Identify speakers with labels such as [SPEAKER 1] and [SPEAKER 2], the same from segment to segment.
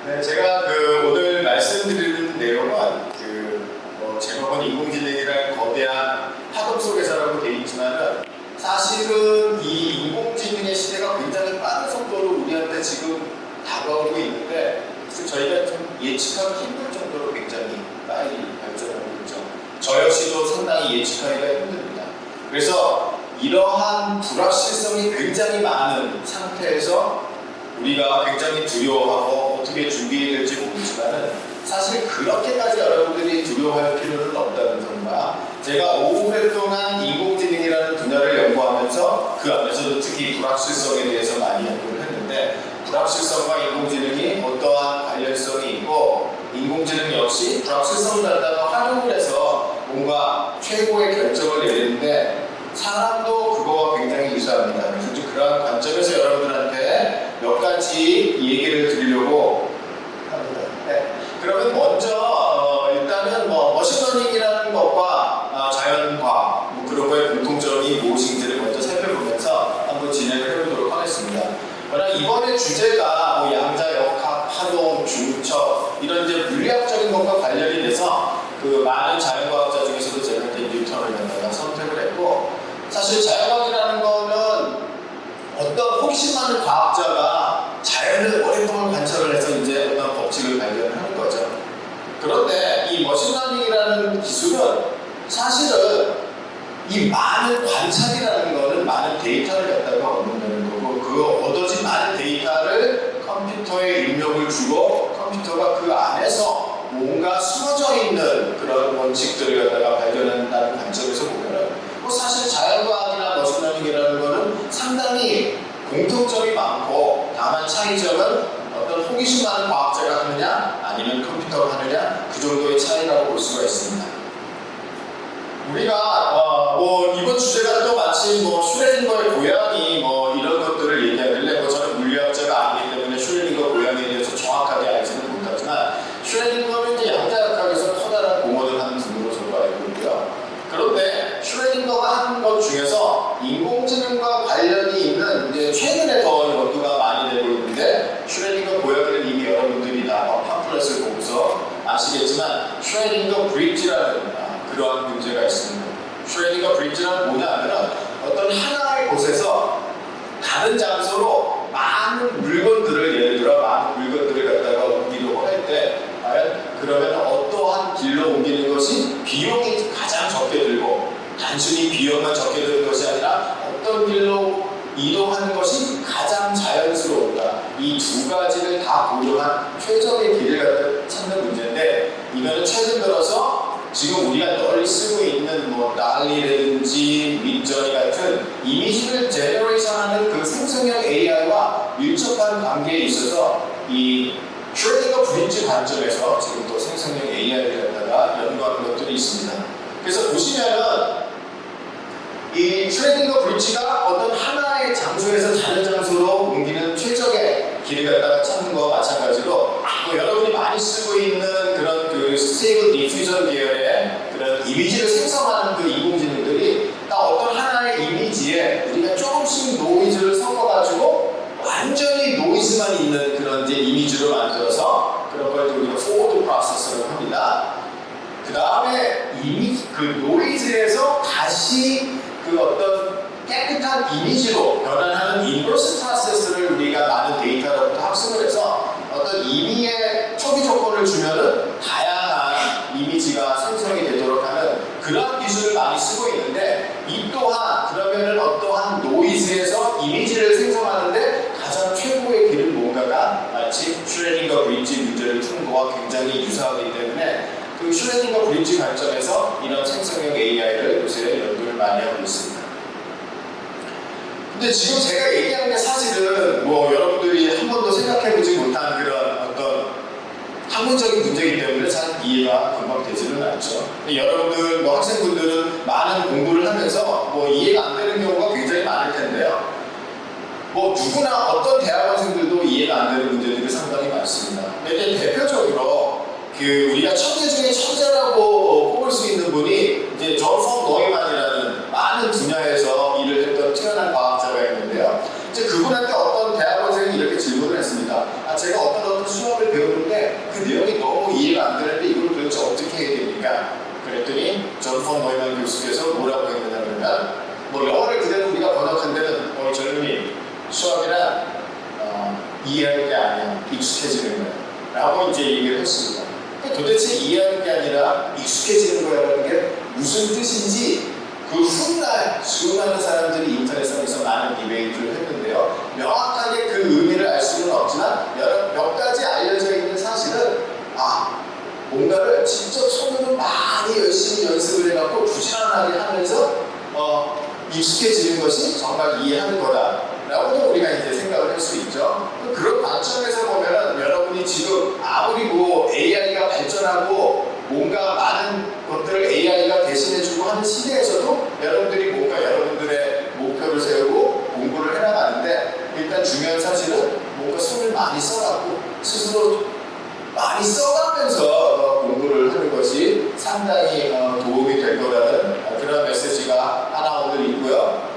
[SPEAKER 1] 네, 제가 오늘 말씀드리는 내용은 제목은 인공지능이라는 거대한 파동 속에서라고 되어 있지만은 사실은 이 인공지능의 시대가 굉장히 빠른 속도로 우리한테 지금 다가오고 있는데 저희가 좀 예측하기 힘들 정도로 굉장히 빨리 발전하고 있죠. 저 역시도 상당히 예측하기가 힘듭니다. 그래서 이러한 불확실성이 굉장히 많은 상태에서 우리가 굉장히 두려워하고 어떻게 준비해야 될지 모르지만 사실 그렇게까지 여러분들이 두려워할 필요는 없다는 점과 제가 오랫동안 인공지능이라는 분야를 연구하면서 그 안에서도 특히 불확실성에 대해서 많이 연구를 했는데 불확실성과 인공지능이 어떠한 관련성이 있고 인공지능 역시 불확실성을 갖다가 활용을 해서 뭔가 최고의 결정을 내리는데 사람도 그거와 굉장히 유사합니다. 그래서 그러한 관점에서 여러분들한테 몇 가지 얘기를 드리려고 합니다. 네. 그러면 먼저 일단은 머신러닝이라는 것과 자연과학 그런 거의 공통점이 무엇인지를 먼저 살펴보면서 한번 진행을 해보도록 하겠습니다. 그러나 이번에 주제가 양자역학, 파동, 중첩 이런 이제 물리학적인 것과 관련이 돼서 많은 자연과학자 중에서도 제가 뉴턴을 갖다가 선택을 했고 사실 자연과학이라는 거는 어떤 호기심 많은 과학자가 자연을 오랫동안 관찰을 해서 이제 어떤 법칙을 발견을 하는 거죠. 그런데 이 머신러닝이라는 기술은 사실은 이 많은 관찰이라는 거는 많은 데이터를 갖다가 얻는다는 거고 그 얻어진 많은 데이터를 컴퓨터에 입력을 주고 컴퓨터가 그 안에서 뭔가 숨어져 있는 그런 원칙들을 갖다가 발견한다는 관점에서 보면은 사실 자연과학이나 머신러닝이라는 거는 상당히 공통점이 많고 다만 차이점은 어떤 호기심 많은 과학자가 하느냐 아니면 컴퓨터가 하느냐 그 정도의 차이라고 볼 수가 있습니다. 우리가 이번 주제가 또 마치 슈레딩거의 고양이 이런 것들을 얘기하길래 저는 물리학자가 아니기 때문에 슈레딩거 고양이에 대해서 정확하게 알지는 못하지만 슈레딩거는 이제 양자역학에서 커다란 공헌을 하는 분으로 저도 알고 있고요. 그런데 슈레딩거가 한 것 중에서 인공지능과 관련이 있는 이제 최근에 더 연구가 많이 되고 있는데 슈레딩거 고양이는 이미 여러분들이 다 팜플렛을 보고서 아시겠지만 슈레딩거 브릿지라는 그러한 문제가 있습니다. 슈레딩거 브릿지는 뭐냐면 어떤 하나의 곳에서 다른 장소로 많은 물건들을 예를 들어 많은 물건들을 갖다가 옮기려고 할 때 과연 그러면 어떠한 길로 옮기는 것이 비용이 가장 적게 들고 단순히 비용만 적게 드는 것이 아니라 어떤 길로 이동하는 것이 가장 자연스러운가 이 두 가지를 다 고려한 최적의 길을 갖다 찾는 문제인데 이거는 최근 들어서 지금 우리가 널리 쓰고 있는 달리라든지 midjourney 같은 이미지를 제너레이션하는 그 생성형 AI와 밀접한 관계에 있어서 이 슈레딩거 브릿지 관점에서 지금 또 생성형 AI를 갖다가 연구하는 것들이 있습니다. 그래서 보시면은 이 슈레딩거 브릿지가 어떤 하나의 장소에서 다른 장소로 옮기는 최적의 길을 갖다가 찾는 것과 마찬가지로 여러분이 많이 쓰고 있는 그런 스테이블 디퓨전 계열의 그런 이미지를 생성하는 그 인공지능들이 딱 어떤 하나의 이미지에 우리가 조금씩 노이즈를 섞어가지고 완전히 노이즈만 있는 그런 이제 이미지로 만들어서 그런 걸 우리가 포워드 프로세서라고 합니다. 그 다음에 이미지 그 노이즈에서 다시 그 어떤 깨끗한 이미지로 변환하는 인버스 프로세스를 우리가 많은 데이터로부터 학습을 해서 어떤 임의의 초기 조건을 주면은 다양한 이미지가 생성이 되도록 하는 그런 기술을 많이 쓰고 있는데 이 또한 그러면은 어떠한 노이즈에서 이미지를 생성하는데 가장 최고의 길은 뭔가가 마치 슈레딩거 브릿지 문제를 푸는 것과 굉장히 유사하기 때문에 그 슈레딩거 브릿지 관점에서 이런 생성형 AI를 요새 연구를 많이 하고 있습니다. 근데 지금 제가 얘기하는 게 사실은 여러분들이 한 번도 생각해보지 못한 그런 어떤 학문적인 문제이기 때문에 잘 이해가 금방 되지는 않죠. 여러분들 학생분들은 많은 공부를 하면서 이해가 안 되는 경우가 굉장히 많을 텐데요. 누구나 어떤 대학원생들도 이해가 안 되는 문제들이 상당히 많습니다. 근데 대표적으로 우리가 천재 중에 천재라고 꼽을 수 있는 분이 이제 존 폰 노이만이라는 많은 분야에서 일을 했던 뛰어난 과학자가 있는데요. 이제 그분한테 어떤 대학원생이 이렇게 질문을 했습니다. 제가 어떤 수업을 배우는 익숙해지는 거야 라고 이제 얘기를 했습니다. 도대체 이해하는 게 아니라 익숙해지는 거라는 게 무슨 뜻인지 그 훗날 수많은 사람들이 인터넷상에서 많은 디베이트를 했는데요. 명확하게 그 의미를 알 수는 없지만 몇 가지 알려져 있는 사실은 뭔가를 직접 손으로 많이 열심히 연습을 해갖고 부지런하게 하면서 익숙해지는 것이 정말 이해하는 거다라고도 우리가 이제 생각을 할 수 있죠. 그런 관점에서 보면은 여러분이 지금 아무리 뭐 AI가 발전하고 뭔가 많은 것들을 AI가 대신해주고 하는 시대에서도 여러분들이 뭔가 여러분들의 목표를 세우고 공부를 해나가는데 일단 중요한 사실은 뭔가 손을 많이 써갖고 스스로 많이 써가면서 공부를 하는 것이 상당히 도움이 될 거라는 그런 메시지가 하나 오늘 있고요.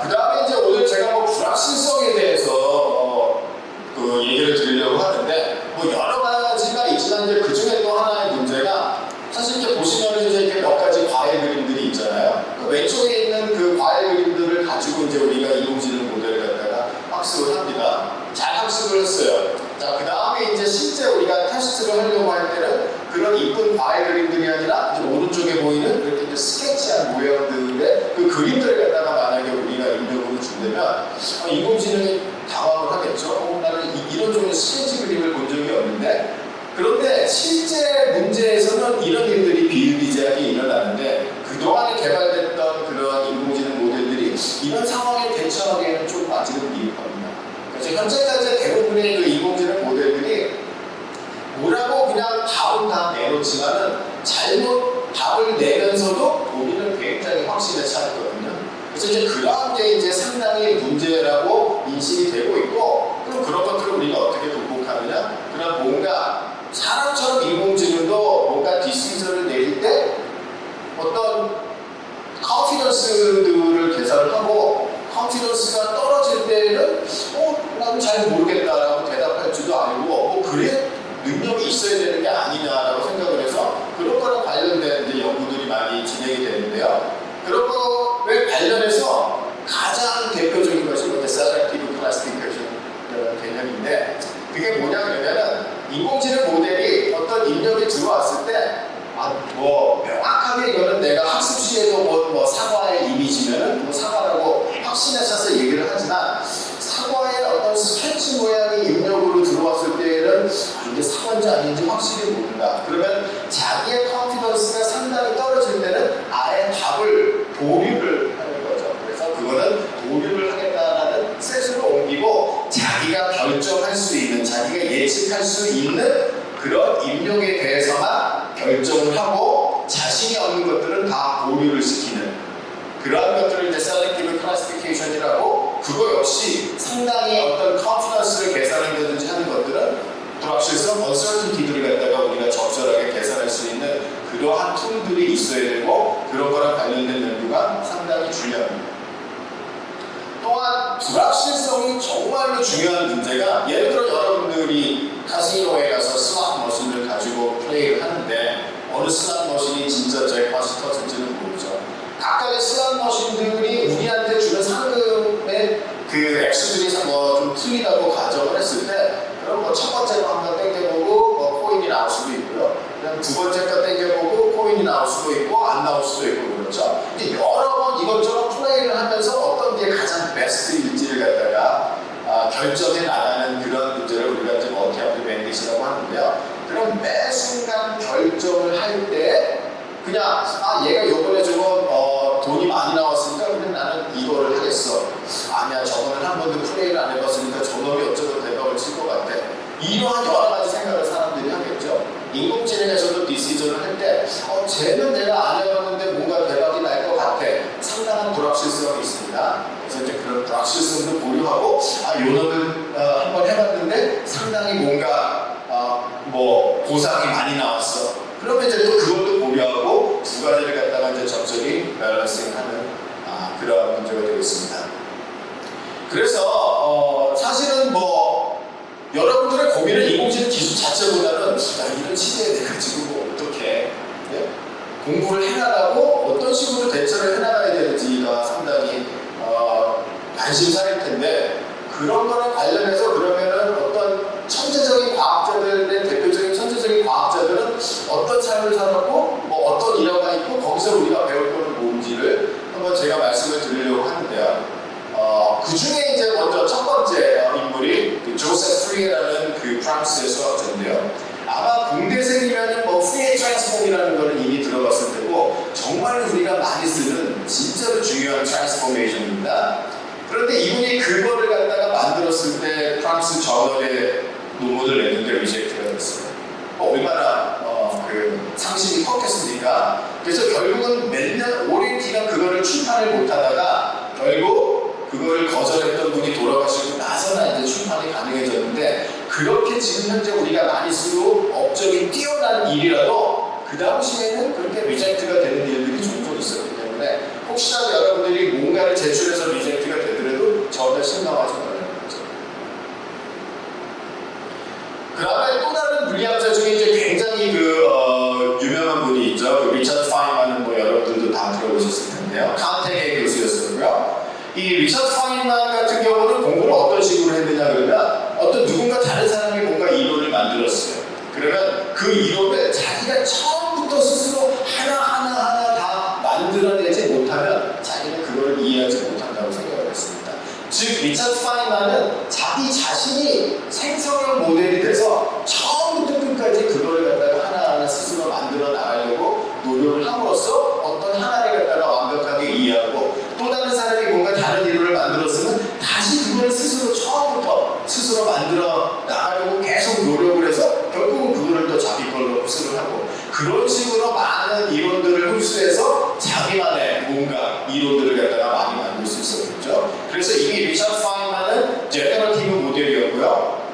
[SPEAKER 1] 그 다음에 이제 오늘 제가 뭐 불확실성에 대해서 그 얘기를 드리려고 하는데 뭐 여러 가지가 있지만 이제 그 중에 또 하나의 문제가 사실 이제 보시면은 이제 이렇게 몇 가지 과외 그림들이 있잖아요. 그 왼쪽에 있는 그 과외 그림들을 가지고 이제 우리가 인공지능 모델을 갖다가 학습을 합니다. 잘 학습을 했어요. 자, 그 다음에 이제 실제 우리가 테스트를 하려고 할 때는 그런 이쁜 과외 그림들이 아니라 이제 오른쪽에 보이는 이렇게 이제 스케치한 모양들의 그 그림들을 갖다가 만약에 우리가 입력으로 준다면 인공지능이 당황을 하겠죠. 나는 이런 종류의 스케치 그림을 본 적이 없는데 그런데 실제 문제에서는 이런 일들이 비일비재하게 일어나는데 그동안에 개발됐던 그런 인공지능 모델들이 이런 상황에 대처하기에는 좀 아직은 미흡합니다. 그래서 현재까지 대부분의 그 인공지능 모델들이 뭐라고 그냥 답은 다 내놓지만은 잘못 답을 내면서도 본인은 굉장히 확신에 차있거든요. 그래서 이제 그런 게 이제 상당히 문제라고 인식이 되고 있고 그럼 그런 것들을 우리가 어떻게 극복하느냐? 그런 뭔가 사람처럼 인공지능도 뭔가 디시전을 내릴 때 어떤 컨피던스들을 계산을 하고 컨피던스가 떨어질 때는 나는 잘 모르겠다라고 대답할지도 아니고 그래 능력이 있어야 되는 게 아니냐라고 생각을 해서 그런 거랑 관련된 이제 연구들이 많이 진행이 되는데요. 그런 거에 관련해서 가장 대표적인 것이 Selective Classification 개념인데 그게 뭐냐면은 인공지능 모델이 어떤 입력이 들어왔을 때 뭐 명확하게 이거는 내가 학습 시에도 뭐 사과의 이미지면은 뭐 사과라고 확신에 차서 얘기를 하지만 사과의 어떤 스케치 모양이 입력으로 들어왔을 때에는 이게 사과인지 아닌지 확실히 모른다. 그러면 자기의 컨피던스가 상당히 떨어질 때는 아예 답을 보류를 하는 거죠. 그래서 그거는 보류를 하겠다라는 셋으로 옮기고 자기가 결정할 수 있는, 자기가 예측할 수 있는 그런 입력에 대해서만 결정을 하고 자신이 없는 것들은 다 보류를 시키는 그러한 것들을 이제 Selective Classification이라고 그거 역시 상당히 어떤 컨피던스를 계산한다든지 하는 것들은 불확실성, uncertainty들을 갖다가 우리가 적절하게 계산할 수 있는 그러한 툴들이 있어야 되고 그런 거랑 관련된 연구가 상당히 중요합니다. 또한 불확실성이 정말로 중요한 문제가 예를 들어 여러분들이 카지노에 가서 슬롯 머신을 가지고 플레이를 하는데 어느 슬롯 머신이 진짜 잭팟이 터질지는 모르죠. 각각의 슬롯 머신들이 우리한테 주는 상금의 그 액수들이 좀 틀리다고 가정을 했을 때 그럼 뭐 첫 번째로 한번 땡겨보고 뭐 코인이 나올 수도 있고요. 그다음 두 번째 거 땡겨보고 코인이 나올 수도 있고 안 나올 수도 있고 그렇죠. 근데 여러 번 이것저것 플레이를 하면서 어떤 게 가장 베스트일지를 갖다가 결정해 나가는 그런 문제를 우리가 이제 멀티아웃 매니지라고 하는데요. 그럼 매 순간 결정을 할 때 그냥 얘가 요번에 저거 돈이 많이 나왔으니까 그냥 나는 이거를 하겠어. 아니야 저거는 한 번도 플레이를 안 해봤으니까 저놈이 어쩌고 대박을 칠 것 같아. 이러한 여러 가지 생각을 사람들이 하겠죠. 인공지능에서도 디시전을 할 때 쟤는 내가 안 해봤는데 뭔가 대박이 날 것 같아. 상당한 불확실성이 있습니다. 그래서 이제 그런 불확실성도 보류하고 요놈은 한번 해봤는데 상당히 뭔가 뭐 보상이 많이 나왔어. 그러면 이제 또 그것도 고려하고 두 가지를 갖다가 이제 적절히 밸런싱하는 그러한 문제가 되고 있습니다. 그래서 사실은 뭐 여러분들의 고민은 인공지능 기술 자체보다는 이런 시대에 내가 지금 뭐 어떻게 공부를 해나가고 어떤 식으로 대처를 해나가야 되는지가 상당히 관심사일 텐데 그런 거랑 관련해서 그러면은 어떤 천재적인 과학자들의 대표적인 천재적인 과학자들은 어떤 삶을 살았고 뭐 어떤 일화가 있고 거기서 우리가 배울 거는 뭔지를 한번 제가 말씀을 드리려고 하는데요. 그 중에 이제 먼저 첫 번째 인물이 그 조세프 프리에라는 그 프랑스의 수학자인데요. 아마 공대생이면 뭐 프리에 트랜스폼이라는 거는 이미 들어봤을 테고 정말 우리가 많이 쓰는 진짜로 중요한 트랜스포메이션입니다. 그런데 이분이 그거를 갖다가 만들었을 때 프랑스 저널에 논문을 냈는데 리젝트가 됐어요. 얼마나 그 상식이 컸겠습니까? 그래서 결국은 몇 년, 오랜 기간 그거를 출판을 못하다가 결국 그거를 거절했던 분이 돌아가시고 나서나 이제 출판이 가능해졌는데 그렇게 지금 현재 우리가 많이 쓰고 업적이 뛰어난 일이라도 그 당시에는 그렇게 리젝트가 되는 일들이 종종 있었기 때문에 혹시라도 여러분들이 뭔가를 제출해서 리젝트가 되더라도 전혀 실망하지 말아요. 그 다음에 또 다른 물리학자 중에 이제 굉장히 유명한 분이 있죠. 그 리처드 파인만은 뭐 여러분들도 다 들어보셨을 텐데요. 칼텍의 교수였었고요. 이 리처드 파인만 같은 경우는 공부를 어떤 식으로 했느냐 그러면 어떤 누군가 다른 사람이 뭔가 이론을 만들었어요. 그러면 그 이론을 자기가 처음부터 스스로 하나하나 다 만들어내지 못하면 자기는 그걸 이해하지 못한다고 생각을 했습니다. 즉 리처드 파인만은 자기 자신이 생성형 모델이 돼서 처음부터 끝까지 그걸 갖다가 하나하나 스스로 만들어 나가려고 노력을 함으로써 어떤 하나를 갖다가 완벽하게 이해하고 또 다른 사람이 뭔가 다른 이론을 만들었으면 다시 그걸 스스로 처음부터 스스로 만들어 나가려고 계속 노력을 해서 결국은 그거를 또 자기 걸로 흡수를 하고 그런 식으로 많은 이론들을 흡수해서 자기만의 뭔가 이론들을 갖다가 많이 만들 수 있었겠죠. 그래서 이미 리처드 파인만은 제너러티브 모델이었고요.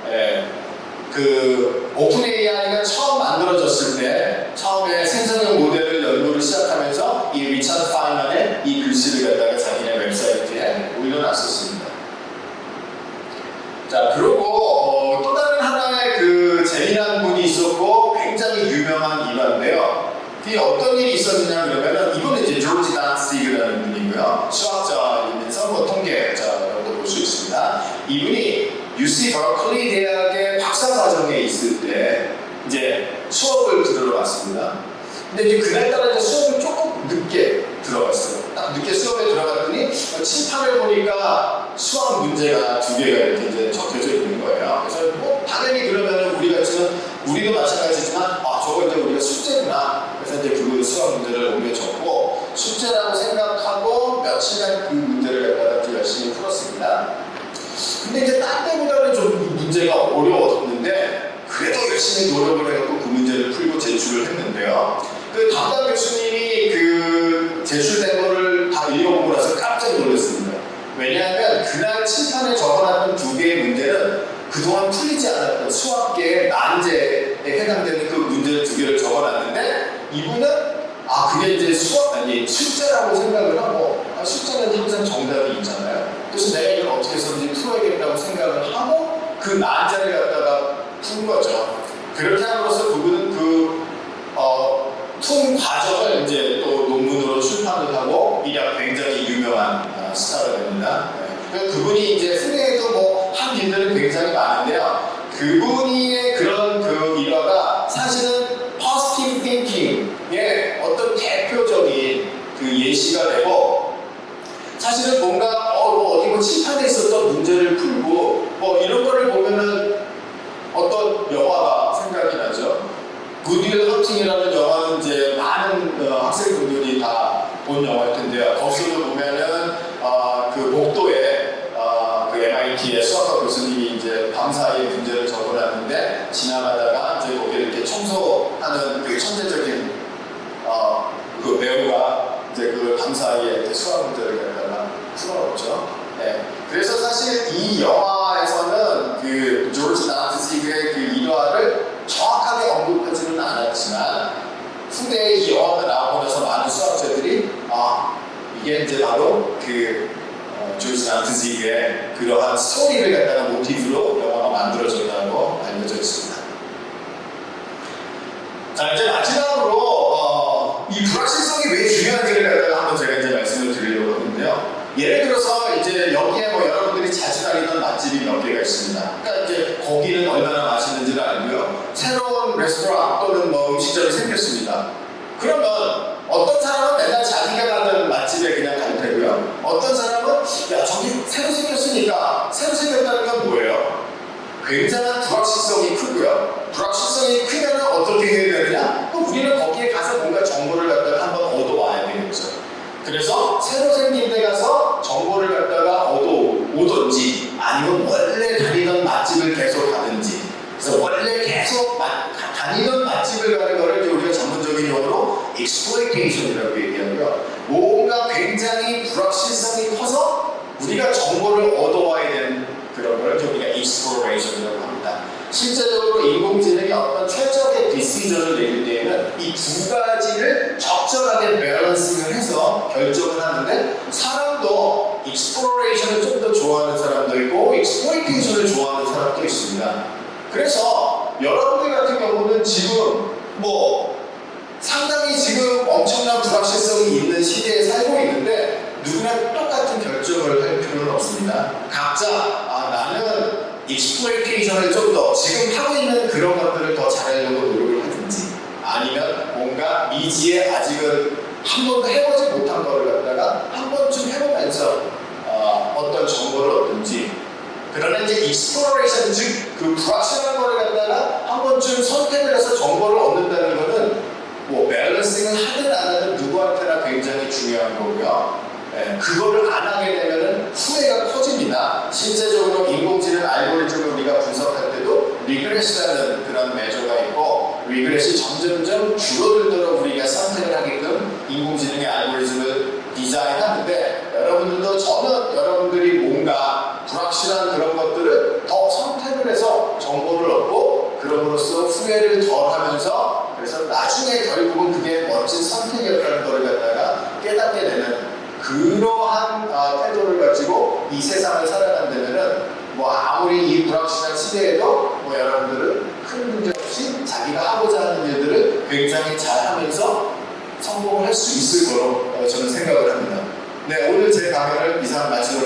[SPEAKER 1] 그 오픈 AI가 처음 만들어졌을 때 처음에 생성형 모델을 연구를 시작하면서 이 리처드 파인만의 이 글씨를 갖다가 자기네 웹사이트에 올려놨었습니다. 자, 그리고 또 다른 하나의 그 재미난 분이 있었고 굉장히 유명한 일화인데요. 이 어떤 일이 있었느냐 그러면은 이분은 이제 조지 단시그라는 분이고요. 수학자이면서 뭐 통계자라고도 볼 수 있습니다. 이분이 UC 버클리 대학의 박사과정에 있을 때 이제 수업을 들으러 왔습니다. 근데 이제 그날따라 이제 수업을 조금 늦게 들어갔어요. 딱 늦게 수업에 들어갔더니 칠판을 보니까 수학 문제가 두 개가 이렇게 이제 적혀져 있는 거예요. 그래서 뭐 당연히 그러면은 우리도 마찬가지지만 저거 이제 우리가 숙제구나. 그래서 이제 그 수학 문제를 옮겨 적고 숙제라고 생각하고 며칠간 그 문제를 갖다가 열심히 풀었습니다. 근데 이제 딴 때보다는 좀 문제가 어려웠는데 그래도 열심히 노력을 해갖고 그 문제를 풀고 제출을 했는데요. 그 담당 교수님이 그 제출된 거를 다 읽어보고 나서 깜짝 놀랐습니다. 왜냐하면 그날 칠판에 적어놨던 두 개의 문제는 그동안 풀리지 않았던 수학계의 난제에 해당되는 그 문제 두 개를 적어놨는데 이분은 그게 이제 숙제라고 생각을 하고 숙제는 항상 정답이 있잖아요. 그래서 내가 이걸 어떻게 해서든지 풀어야겠다고 생각을 하고 그 난제를 갖다가 푼 거죠. 그렇게 함으로써 그분은 푼 과정을 이제 또 논문으로 출판을 하고 이력 굉장히 유명한 스타가 됩니다. 그분이 이제 후대에도 뭐 한 일들은 굉장히 많은데요. 그분의 그런 그 일화가 사실은 positive thinking의 어떤 대표적인 그 예시가 되고 사실은 뭔가 어디 뭐 칠판에 있었던 문제를 풀고 뭐 이런 거를 보면은 어떤 영화가 생각이 나죠. 굿윌 헌팅이라는 영화는 이제 많은 학생분들이 다 본 영화일 텐데요. 거기서도 보면은 그 복도에 그 MIT의 수학과 교수님이 이제 밤사이에 문제를 적어놨는데 지나가다가 이제 거기에 이렇게 청소하는 그 천재적인 그 배우가 이제 그 밤사이에 이렇게 수학 문제를 갖다가 풀어놓죠. 네. 그래서 사실 이 영화에서는 그 조지 나트지그의 그 일화를 정확하게 언급하지는 않았지만 후대에 이 영화가 나오고 나서 많은 수학자들이 이게 이제 바로 그 조지 나트지그의 그러한 스토리를 갖다가 모티브로 영화가 만들어졌다고 알려져 있습니다. 자, 이제 마지막으로 이 불확실성이 왜 중요한지를 갖다가 한번 제가 이제 말씀을 드리려고 하는데요. 예를 들어서 이제 여기에 뭐 여러분들이 자주 다니던 맛집이 몇 개가 있습니다. 그러니까 이제 거기는 얼마나 맛있는지를 알고요. 새로운 레스토랑 또는 뭐 음식점이 생겼습니다. 그러면 어떤 사람은 맨날 자기가 가던 맛집에 그냥 갈 테고요. 어떤 사람은 야 저기 새로 생겼으니까 새로 생겼다는 건 뭐예요? 굉장한 불확실성이 크고요. 불확실성이 크면 어떻게 해야 되느냐? 그럼 우리는 거기에 가서 뭔가 정보를 갖다가 한번 얻어와야 되겠죠. 그래서 새로 생긴 데 가서 정보를 갖다가 얻어오든지 아니면 원래 다니던 맛집을 계속 가든지, 그래서 원래 계속 다니던 맛집을 가는 거를 우리가 전문적인 용어로 exploitation이라고 얘기하고요. 뭔가 굉장히 불확실성이 커서 우리가 정보를 얻어와야 되는 그런 걸 우리가 exploration이라고 합니다. 실제적으로 인공지능이 어떤 최적의 디시전을 내릴 때에는 이 두 가지를 적절하게 밸런싱을 해서 결정을 하는데, 사람도 exploration을 좀 더 좋아하는 사람도 있고 exploitation을 좋아하는 사람도 있습니다. 그래서 여러분들 같은 경우는 지금 뭐 상당히 지금 엄청난 불확실성이 있는 시대에 살고 있는데 누구나 똑같은 결정을 할 필요는 없습니다. 각자 나는 익스플로이테이션을 좀 더 지금 하고 있는 그런 것들을 더 잘하려고 노력을 하든지, 아니면 뭔가 미지에 아직은 한 번도 해보지 못한 거를 갖다가 한 번쯤 해보면서 어떤 정보를 얻든지, 그러나 이제 익스플로레이션, 즉 그 불확실한 거를 갖다가 한 번쯤 선택을 해서 정보를 얻는다는 거는 뭐 밸런싱을 하든 안 하든 누구한테나 굉장히 중요한 거고요. 그거를 안 하게 되면 후회가 커집니다. 실제적으로 인공지능 알고리즘을 우리가 분석할 때도 리그레스라는 그런 매조가 있고, 리그레스이 점점점 줄어들도록 우리가 선택을 하게끔 인공지능의 알고리즘을 디자인하는데, 여러분들도 저는 여러분들이 뭔가 불확실한 그런 것들을 더 선택을 해서 정보를 얻고 그럼으로써 후회를 덜 하면서, 그래서 나중에 결국은 그게 멋진 선택이었다는 걸 갖다가 깨닫게 되는 그러한 태도를 가지고 이 세상을 살아간다면은 뭐 아무리 이 불확실한 시대에도 뭐 여러분들은 큰 문제 없이 자기가 하고자 하는 일들을 굉장히 잘 하면서 성공을 할 수 있을 거로 저는 생각을 합니다. 네, 오늘 제 강연을 이상 마치도록